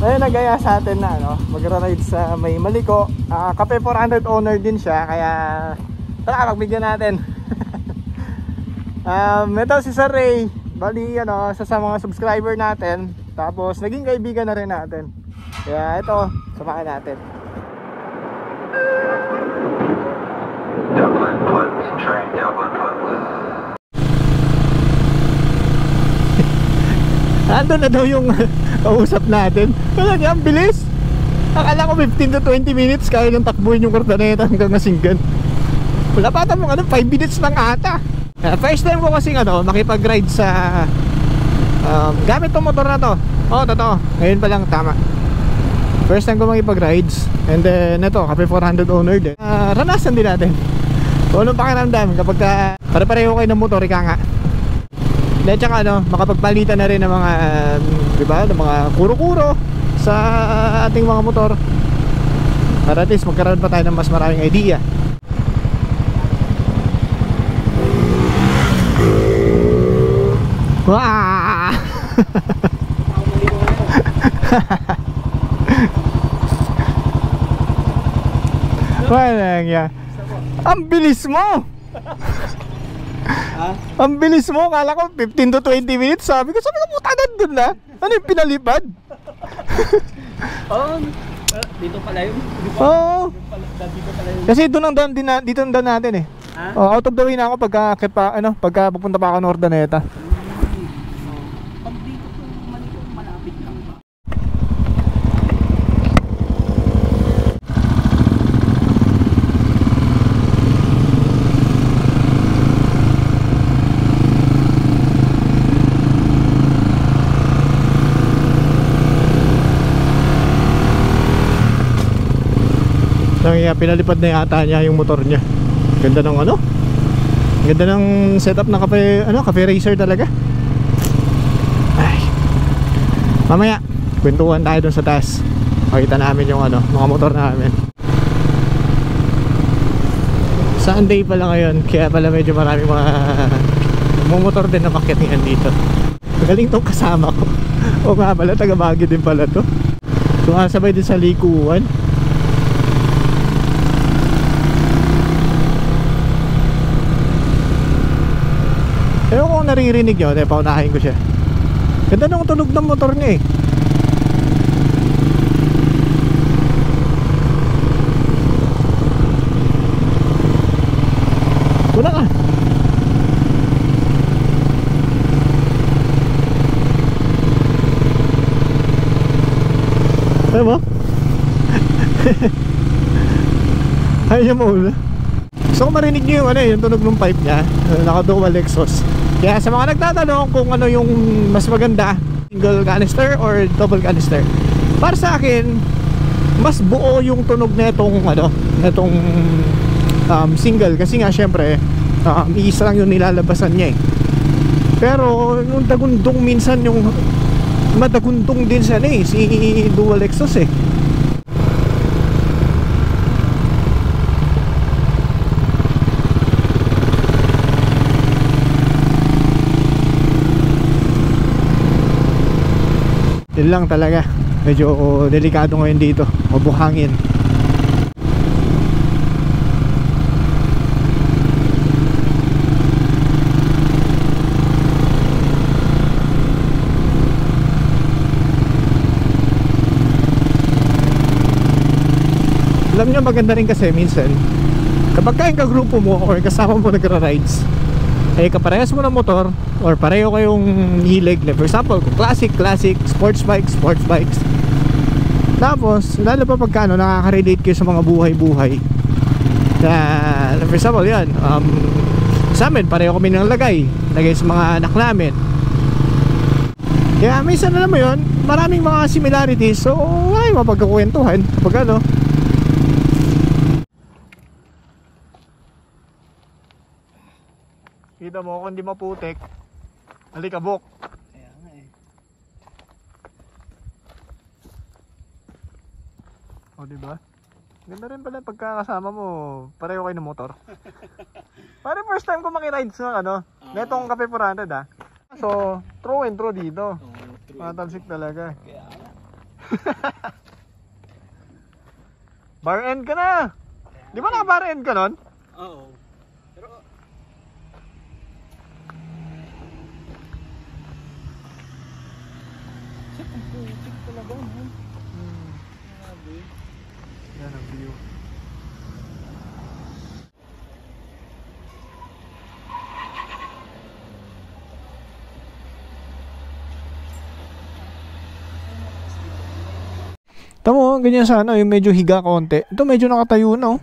Ngayon nagaya sa atin na magra-ride sa may Maliko. Cafe 400 owner din siya, kaya tara magbigyan natin. Ito si Sir Ray, bali sa mga subscriber natin, tapos naging kaibigan na rin natin. Kaya ito, samahan natin. Dublin Putz, train Dublin Putz. Ando na daw yung kausap natin. Ang bilis. Akala ko 15 to 20 minutes kaya nang takbuhin yung Cortaneta hanggang Masinggan. Wala pa tayong 5 minutes lang ata. First time ko kasing makipag-ride sa gamit tong motor na to. Oo, totoo. Ngayon pa lang, tama. First time ko makipag-rides. And then ito, Cafe 400 owner din. Ranasan din natin kung anong pakiramdam kapag pare-pareho kayo ng motor, ika nga. At saka makapagpalitan na rin ng mga diba, ng mga kuro-kuro sa ating mga motor, para at least magkaroon pa tayo ng mas maraming idea. Waaah! Walang yan. Ang bilis mo! Ang bilis mo, kala ko 15 to 20 minutes. Sabi ko puta nandun na. Ano yung pinalipad? Dito pala yun. Oo. Kasi dito ang daan natin eh. Out of the way na ako pagka pupunta pa ako ng Ordaneta. Pag dito po Maliko, malapit lang ba? Pinalipad na yata niya yung motor niya. Ganda ng ganda ng setup na cafe racer talaga. Ay. Mamaya kwentuhan tayo dun sa taas. Makita namin yung mga motor namin. Sunday pala ngayon, kaya pala medyo maraming mga motor din na makyat ngayon dito. Magaling tong kasama ko. O nga pala, taga Baguio din pala to. Sumasabay din sa likuan. Ewan ko kung naririnig nyo, paunahin ko siya. Ganda nung tunog ng motor niya eh. Wala ka. Ayaw mo? Ayaw mo ulo. Gusto ko marinig nyo yung tunog ng pipe niya. Naka-dual exhaust. Kaya sa mga nagtatanong kung ano yung mas maganda, single canister or double canister, para sa akin mas buo yung tunog netong single, kasi nga syempre iisa lang yung nilalabasan niya eh. Pero yung dagundong minsan yung madagundong din siya si dual exhaust eh. Yun lang talaga, medyo delikado ngayon dito, mabuhangin. Alam nyo, maganda rin kasi minsan kapag kain ka grupo mo or kasama mo nagra-rides, kaparehas mo ng motor or pareho kayong hilig, for example kung classic, sports bikes. Tapos lalo pa pagka nakaka-relate kayo sa mga buhay-buhay na, for example yan, sa amin pareho kami ng lagay sa mga anak namin. Kaya minsan alam mo yun, maraming mga similarities, so ay mapagkakwentuhan pag kita mo kung di maputik, alikabok. Kaya nga eh. O diba? Ganda rin pala pagkakasama mo, pareho kayo ng motor. Parang first time ko makirides ng netong Cafe 400 So, throw and throw dito. Matalsik talaga. Kaya nga. Bar end ka na. Di ba naka-bar end ka nun? Oo. Pero check ang putik talaga, no? Grabe. Yan ang view. Tamo, ganyan sana, yung medyo higa konti. Ito medyo nakatayo na, oh.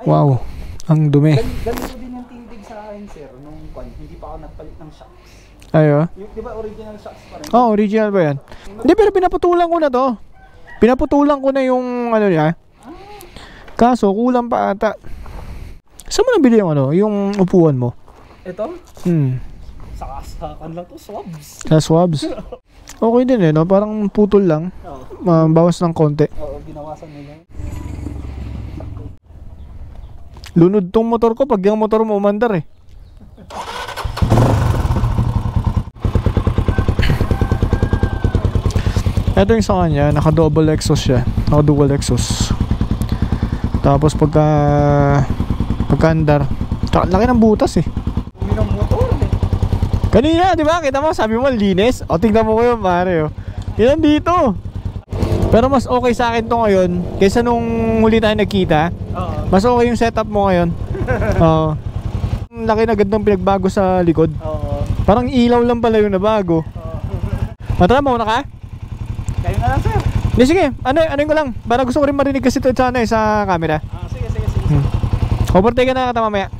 Wow, ang dumi. Ganito din yung tindig sa akin, sir, nung hindi pa ako nagpalit ng shocks. Ayo. Yung, di ba original shocks pa rin? Oh, original ba yan? Hindi, pero pinaputulan ko na to. Pinaputulan ko na yung ano niya. Kaso, kulang pa ata. Saan mo nabili yung ano, yung upuan mo? Ito? Sa kasakan lang to, swabs. Sa swabs? Okay din eh, no? Parang putol lang. Oo. Bawas ng konti. Oo, ginawasan nila. Lunod tong motor ko pag yung motor mo umandar eh. Ito yung sa kanya, naka double exhaust siya. Naka dual exhaust. Tapos pagka-andar, laki ng butas eh. Uminang motor eh. Kanina, di ba? Kita mo, sabi mo, linis. O, tignan mo ko yun, pare. Yan dito. Pero mas okay sa akin to ngayon kaysa nung huli tayo nagkita. Oo. Mas okay yung setup mo ngayon. Oo. Laki na gandang pinagbago sa likod. Oo. Parang ilaw lang pala yung nabago. Matara, mauna ka? Kayo na lang, sir. Hindi, sige. Ano ko lang. Para gusto ko rin marinig kasi ito sa, sa camera. Sige. Overtake ka na kata mamaya.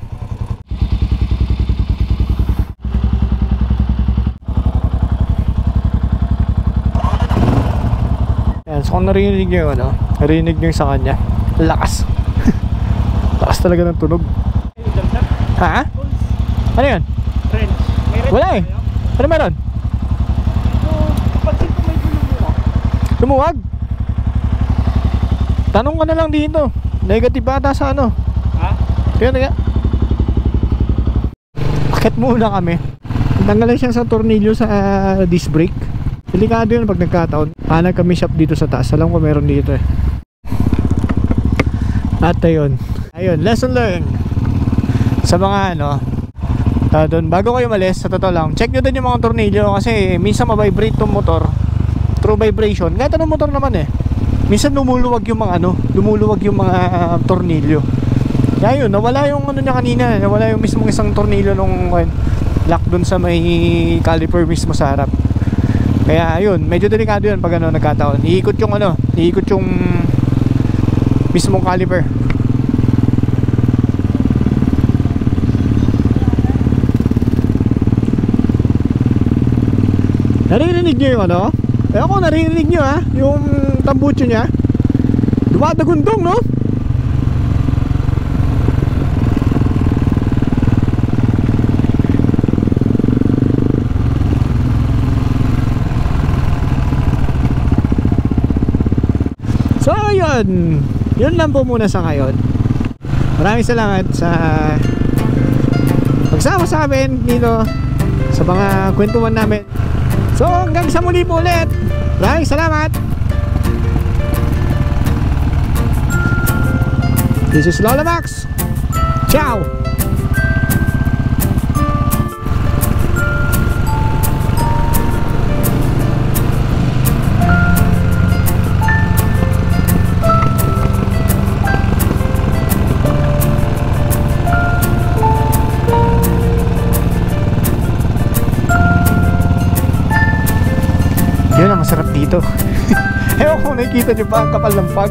Yan, so kung narinig nyo yung ano, narinig nyo yung sa kanya, lakas. Lakas talaga ng tunog. Ha? Ano yun? French. Wala eh. Ano meron? Pansin ko may lumuwag. Lumuwag? Tanong ka na lang dito. Negative ata sa ano. Ha? Kaya. Akit muna kami. Tanggalan siya sa tornilyo sa disc brake. Delikado yun pag nagkataon. Hanap kami shop dito sa taas. Alam ko meron dito eh. At ayun, lesson learned. Sa mga ano, doon, bago kayo malis, sa totoo lang, check nyo din yung mga tornilyo. Kasi minsan ma-vibrate tong motor through vibration. Kahit anong motor naman eh. Minsan lumuluwag yung mga ano, lumuluwag yung mga tornilyo. Kaya yun, nawala yung ano niya kanina. Nawala yung mismong isang tornilyo nung lock dun sa may caliper mismo sa harap. Kaya yun, medyo delikado yun pag ano nagkataon. Iikot yung ano, iikot yung mismong caliper. Naririnig nyo yung ano? Eh ako naririnig nyo ha, yung tambucho nya. Dumadagundong no? So yun, yun lang po muna sa ngayon. Maraming salamat sa pagsama sa amin dito sa mga kwentuhan namin. So hanggang sa muli po ulit. Maraming salamat. This is Lola Max. Ciao. Yun ang masarap dito. Ewan kung nakikita nyo ba ang kapal ng pag.